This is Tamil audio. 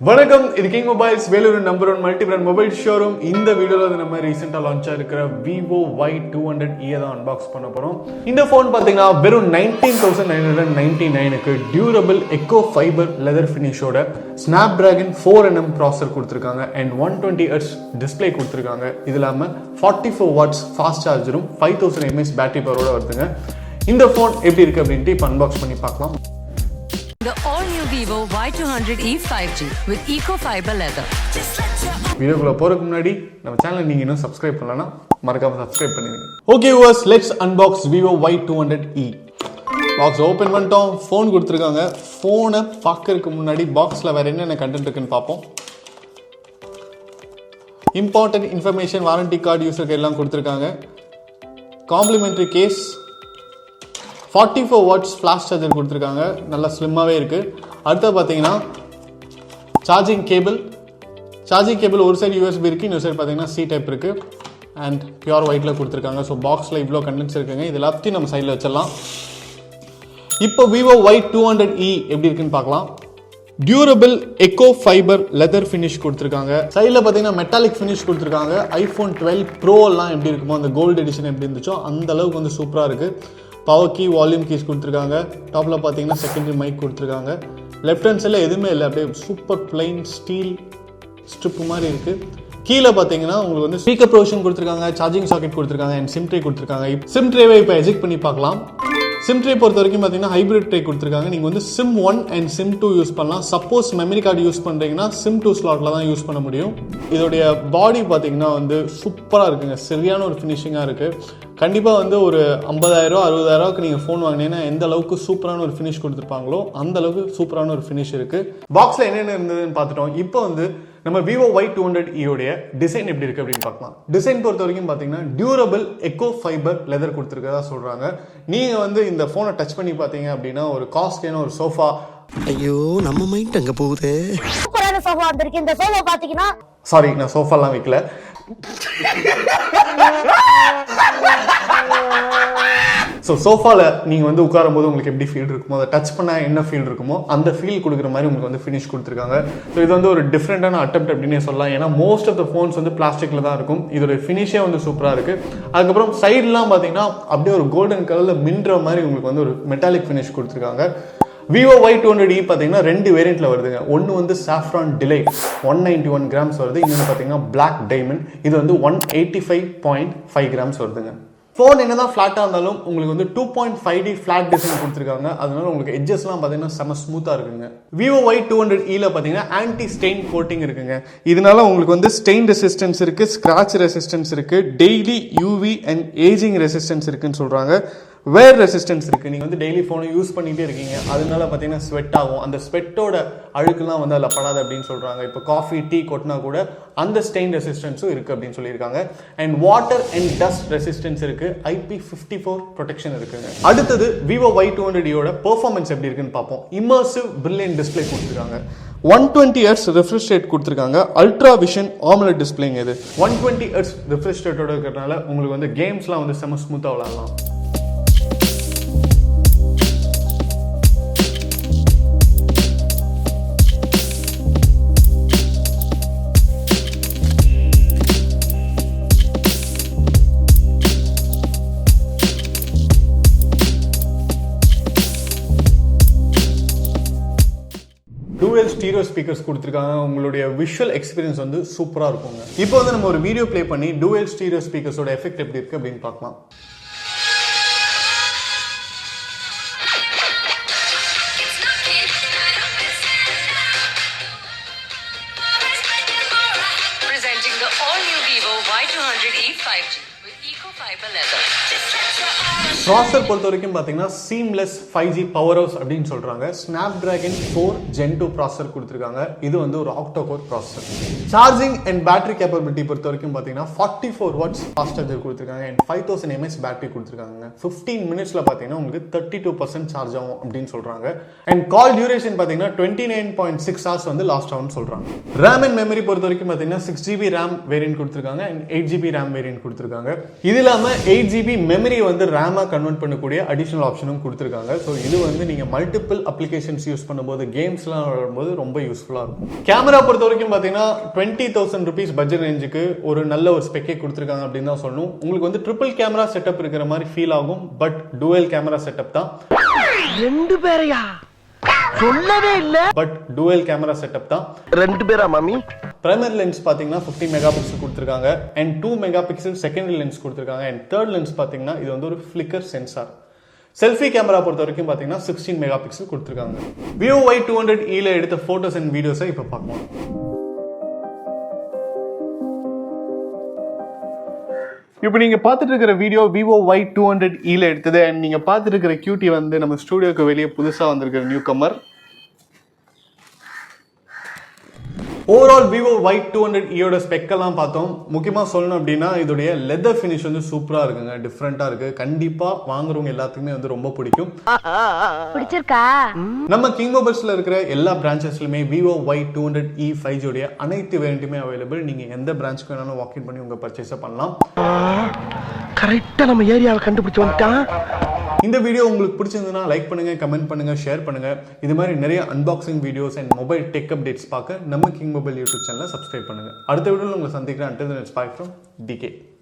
வணக்கம், இது king mobiles Vellore number 1 multi brand mobile showroom. இந்த வீடியோல நம்ம ரீசெண்டா லான்ச் ஆயிருக்கிற Vivo Y200e தான் அன்பாக்ஸ் பண்ண போறோம். இந்த ஃபோன் பாத்தீங்கன்னா வெறும் 19,999க்கு டியூரபிள் எக்கோ ஃபைபர் லெதர் ஃபினிஷோட Snapdragon 4nm ப்ராசஸர் கொடுத்திருக்காங்க and 120Hz டிஸ்ப்ளே கொடுத்திருக்காங்க. இது இல்லாம 44 வாட்ஸ் ஃபாஸ்ட் சார்ஜரும் 5000 mAh பேட்டரி பவரோட வருதுங்க. இந்த ஃபோன் எப்படி இருக்கு அப்படின்ட்டு இப்போ அன்பாக்ஸ் பண்ணி பார்க்கலாம். The all-new Vivo Y200e 5G with eco-fiber leather. வீடியோக்குள்ள போறதுக்கு முன்னாடி நம்ம சேனலை நீங்க இன்னும் சப்ஸ்கிரைப் பண்ணலனா மறக்காம சப்ஸ்கிரைப் பண்ணிடுங்க. Okay viewers, let's unbox Vivo Y200e. Box open பண்ணிட்டோம். ஃபோன் கொடுத்துருக்காங்க. ஃபோனை பார்க்கறதுக்கு முன்னாடி பாக்ஸ்ல வேற என்னென்ன கண்டென்ட் இருக்குன்னு பார்ப்போம். இம்பார்ட்டன்ட் இன்ஃபர்மேஷன், வாரண்டி கார்டு, யூசருக்கு எல்லாம் கொடுத்துருக்காங்க. Complimentary case, 44 watts flash charger கொடுத்துருக்காங்க. நல்லா ஸ்லிம்மாகவே இருக்குது. அடுத்து பார்த்தீங்கன்னா சார்ஜிங் கேபிள் ஒரு சைடு யூஎஸ்பி இருக்குது, இன்னொரு சைடு பார்த்தீங்கன்னா சி டைப் இருக்குது அண்ட் பியூர் ஒயிட்டில் கொடுத்துருக்காங்க. ஸோ பாக்ஸில் இவ்வளோ கண்டென்ட்ஸ் இருக்குங்க. இது எல்லாத்தையும் நம்ம சைடில் வச்சிடலாம். இப்போ Vivo Y200e எப்படி இருக்குன்னு பார்க்கலாம். Durable eco fiber leather finish கொடுத்துருக்காங்க. சைடில் பார்த்தீங்கன்னா மெட்டாலிக் ஃபினிஷ் கொடுத்துருக்காங்க. iPhone 12 Pro எல்லாம் எப்படி இருக்குமோ, அந்த கோல்டு எடிஷன் எப்படி இருந்துச்சோ அந்த அளவுக்கு வந்து சூப்பராக இருக்குது. பவர் கீ, வால்யூம் கீஸ் கொடுத்துருக்காங்க. டாப்பில் பார்த்தீங்கன்னா செகண்டரி மைக் கொடுத்துருக்காங்க. லெஃப்ட் ஹேண்ட் சைடில் எதுவுமே இல்லை, அப்படியே சூப்பர் பிளைன் ஸ்டீல் ஸ்ட்ரிப் மாதிரி இருக்குது. கீழே பார்த்தீங்கன்னா உங்களுக்கு வந்து ஸ்பீக்கர் ப்ரொவிஷன் கொடுத்துருக்காங்க, சார்ஜிங் சாக்கெட் கொடுத்துருக்காங்க அண்ட் சிம் ட்ரே கொடுத்துருக்காங்க. சிம் ட்ரேவை இப்போ எஜெக்ட் பண்ணி பார்க்கலாம். சிம் ட்ரே பொறுத்த வரைக்கும் பார்த்தீங்கன்னா ஹைப்ரிட் ட்ரே கொடுத்துருக்காங்க. நீங்கள் வந்து SIM 1 அண்ட் SIM 2 யூஸ் பண்ணலாம். சப்போஸ் மெமரி கார்டு யூஸ் பண்ணுறீங்கன்னா SIM 2 ஸ்லாட்டில் தான் யூஸ் பண்ண முடியும். இதோடைய பாடி பார்த்தீங்கன்னா வந்து சூப்பராக இருக்குங்க. சரியான ஒரு ஃபினிஷிங்காக இருக்குது. கண்டிப்பாக வந்து ஒரு 50,000 60,000க்கு நீங்கள் ஃபோன் வாங்கினீங்கன்னா எந்த அளவுக்கு சூப்பரான ஒரு ஃபினிஷ் கொடுத்துருப்பாங்களோ அந்த அளவுக்கு சூப்பரான ஒரு ஃபினிஷ் இருக்குது. பாக்ஸில் என்னென்ன இருந்ததுன்னு பார்த்துட்டோம். இப்போ வந்து நம்ம Vivo Y200e உடைய டிசைன் எப்படி இருக்குது அப்படின்னு பார்க்கலாம். டிசைன் பொறுத்த வரைக்கும் பார்த்தீங்கன்னா டியூரபிள் எக்கோ ஃபைபர் லெதர் கொடுத்துருக்கதா சொல்கிறாங்க. நீங்கள் வந்து இந்த ஃபோனை டச் பண்ணி பார்த்தீங்க அப்படின்னா ஒரு காஸ்ட்லியான ஒரு சோஃபா, ஐயோ நம்ம மைண்ட் அங்கே போகுது. சூப்பரான சோஃபா வந்திருக்கு. இந்த சோஃபா பார்த்தீங்கன்னா, சாரி நான் சோஃபாலாம் வைக்கல. ஸோ சோஃபாவில் நீங்கள் வந்து உட்காரும் போது உங்களுக்கு எப்படி ஃபீல் இருக்குமோ, அதை டச் பண்ணால் என்ன ஃபீல் இருக்குமோ அந்த ஃபீல் கொடுக்குற மாதிரி உங்களுக்கு வந்து ஃபினிஷ் கொடுத்துருக்காங்க. ஸோ இது வந்து ஒரு டிஃப்ரெண்டான அட்டெம்ப்ட் அப்படின்னே சொல்லலாம். ஏன்னா மோஸ்ட் ஆஃப் த ஃபோன்ஸ் வந்து பிளாஸ்டிக்கில் தான் இருக்கும். இதோட ஃபினிஷே வந்து சூப்பராக இருக்குது. அதுக்கப்புறம் சைட்லாம் பார்த்தீங்கன்னா அப்படியே ஒரு கோல்டன் கலரில் மின்ற மாதிரி உங்களுக்கு வந்து ஒரு மெட்டாலிக் ஃபினிஷ் கொடுத்துருக்காங்க. Vivo Y200e பார்த்தீங்கன்னா 2 வேரியண்ட்டில் வருதுங்க. ஒன்று வந்து சாஃப்ரான் டிலைட் 191 கிராம்ஸ் வருது. இன்னொன்று பார்த்தீங்கன்னா பிளாக் டைமண்ட், இது வந்து 185.5 கிராம்ஸ் வருதுங்க. ஃபோன் என்னதான் ஃப்ளாட்டாக இருந்தாலும் உங்களுக்கு வந்து 2.5D ஃப்ளாட் டிசைன் கொடுத்துருக்காங்க. அதனால உங்களுக்கு எட்ஜஸ்லாம் பார்த்தீங்கன்னா செம ஸ்மூத்தாக இருக்குங்க. Vivo Y200e பார்த்தீங்கன்னா ஆன்டி ஸ்டெயின் கோட்டிங் இருக்குங்க. இதனால உங்களுக்கு வந்து ஸ்டெயின் ரெசிஸ்டன்ஸ் இருக்குது, ஸ்க்ராட்ச் ரெசிஸ்டன்ஸ் இருக்குது, daily UV and ageing resistance இருக்குன்னு சொல்கிறாங்க. வேர் ரெசிஸ்டன்ஸ் இருக்குது. நீங்கள் வந்து டெய்லி ஃபோனை யூஸ் பண்ணிகிட்டே இருக்கீங்க, அதனால பார்த்தீங்கன்னா ஸ்வெட் ஆகும். அந்த ஸ்வெட்டோட அழுக்குலாம் வந்து அதில் படாது அப்படின்னு சொல்கிறாங்க. இப்போ காஃபி டீ கொட்டினா கூட அந்த ஸ்டெயின் ரெசிஸ்டன்ஸும் இருக்குது அப்படின்னு சொல்லியிருக்காங்க. And water and dust resistance இருக்குது. IP54 ப்ரொடெக்ஷன் இருக்குங்க. அடுத்தது Vivo Y200eயோட பெர்ஃபார்மன்ஸ் எப்படி இருக்குன்னு பார்ப்போம். இமர்சிவ் பிரில்லியன்ட் டிஸ்பிளே கொடுத்துருக்காங்க. 120Hz ரிஃப்ரெஷ் ரேட் கொடுத்துருக்காங்க. அல்ட்ரா விஷன் ஆம்லெட் டிஸ்பிளேங்க. இது 120Hz ரிஃப்ரெஷ் ரேட்டோட இருக்கிறதுனால உங்களுக்கு வந்து கேம்ஸ்லாம் வந்து செம ஸ்மூத்தாக விளாடலாம். டூவல் ஸ்டீரியோ ஸ்பீக்கர்ஸ் கொடுத்துருக்காங்க. உங்களுடைய விஷுவல் எக்ஸ்பீரியன்ஸ் வந்து சூப்பராக இருக்குங்க. இப்போ வந்து நம்ம ஒரு வீடியோ ப்ளே பண்ணி டூவல் ஸ்டீரியோ ஸ்பீக்கர்ஸோட எஃபெக்ட் எப்படி இருக்கு அப்படின்னு பார்க்கலாம். Presenting the all-new Vivo Y200e 5G with eco-fiber leather. Processor பொறுத்த வரைக்கும் பார்த்தீங்கன்னா சீம்லெஸ் 5G பவர் ஹவுஸ் அப்படின்னு சொல்கிறாங்க. Snapdragon 4 Gen 2 ப்ராசஸர் கொடுத்துருக்காங்க. இது வந்து ஒரு ஆக்டோ core processor. Charging and battery capability பொறுத்த வரைக்கும் பார்த்தீங்கன்னா 44 வாட்ஸ் ஃபாஸ்ட் சார்ஜர் கொடுத்துருக்காங்க அண்ட் 5000 mAh பேட்டரி கொடுத்துருக்காங்க. 15 மினிட்ஸில் பார்த்தீங்கன்னா உங்களுக்கு 32% சார்ஜ் ஆகும் அப்படின்னு சொல்கிறாங்க. அண்ட் கால் டியூரேஷன் பார்த்தீங்கன்னா 29.6 hours வந்து லாஸ்ட் ஆகும்னு சொல்கிறாங்க. ரேம் அண்ட் மெமரி பொறுத்த வரைக்கும் பார்த்தீங்கன்னா 6GB ரேம் வேரியன்ட் கொடுத்துருக்காங்க அண்ட் 8GB ரேம் வேரியன்ட் கொடுத்துருக்காங்க. இது இல்லாமல் இல்லாமல் 8GB மெமரி வந்து ரேமாக கன்வெர்ட் பண்ணக்கூடிய அடிஷனல் ஆப்ஷனும் கொடுத்துருக்காங்க. ஸோ இது வந்து நீங்கள் மல்டிபிள் அப்ளிகேஷன்ஸ் யூஸ் பண்ணும்போது கேம்ஸ்லாம் விளையாடும்போது ரொம்ப யூஸ்ஃபுல்லாக இருக்கும். கேமரா பொறுத்த வரைக்கும் பார்த்தீங்கன்னா 20,000 rupees பட்ஜெட் ரேஞ்சுக்கு ஒரு நல்ல ஒரு ஸ்பெக்கே கொடுத்துருக்காங்க அப்படின்னு தான் சொல்லணும். உங்களுக்கு வந்து ட்ரிபிள் கேமரா செட்டப் இருக்கிற மாதிரி ஃபீல் ஆகும். பட் டூவல் கேமரா செட்டப் தான். 2 பேரையா சொல்லவே இல்ல. பட் டூவல் கேமரா செட்டப் தான். 2 பேரா மாமி? பிரைமரி லென்ஸ் பார்த்தீங்கன்னா 50 மெகாபிக்சல் கொடுத்துருக்காங்க அண்ட் 2 மெகாபிக்சல் செகண்டரி லென்ஸ் கொடுத்துருக்காங்க அண்ட் தேர்ட் லென்ஸ் பார்த்தீங்கன்னா இது வந்து ஒரு ஃபிளிக்கர் சென்சார். செல்ஃபி கேமரா பொறுத்த வரைக்கும் பார்த்தீங்கன்னா 16 மெகாபிக்சல் கொடுத்துருக்காங்க. Vivo Y200e எடுத்த ஃபோட்டோஸ் அண்ட் வீடியோஸை இப்போ பார்க்கலாம். இப்போ நீங்கள் பார்த்துட்டு இருக்கிற வீடியோ Vivo Y200e எடுத்தது அண்ட் நீங்கள் பார்த்துட்டு இருக்கிற கியூட்டி வந்து நம்ம ஸ்டூடியோக்கு வெளியே புதுசாக வந்திருக்கிற new Qamar. Overall Vivo Y200e ஸ்பெக்கெல்லாம் பார்த்தோம். முக்கியமாக சொல்லணும் அப்படின்னா இதோடைய லெதர் ஃபினிஷ் வந்து சூப்பராக இருக்குங்க, டிஃப்ரெண்ட்டாக இருக்குது. கண்டிப்பாக வாங்குறவங்க எல்லாத்துக்குமே வந்து ரொம்ப பிடிக்கும். பிடிச்சிருக்கா? நம்ம கிங் மொபைல்ஸில் இருக்கிற எல்லா பிரான்ச்சஸ்லையுமே Vivo Y200e 5G அனைத்து வேரியண்ட்டுமே அவைலபிள். நீங்கள் எந்த பிரான்ச்சுக்கு வேணாலும் வாக்கின் பண்ணி உங்கள் பர்ச்சேஸை பண்ணலாம். கரெக்டாக நம்ம ஏரியாவை கண்டுபிடிச்சு வந்துட்டான். இந்த வீடியோ உங்களுக்கு பிடிச்சிருந்ததுன்னா லைக் பண்ணுங்க, கமெண்ட் பண்ணுங்க, ஷேர் பண்ணுங்க. இது மாதிரி நிறைய unboxing videos and mobile tech updates பார்க்க நம்ம கிங் மொபைல் யூடியூப் சேனலை சப்ஸ்கிரைப் பண்ணுங்க. அடுத்த வீடியோவில் உங்களை சந்திக்கிறேன். Until then, it's bye from DK.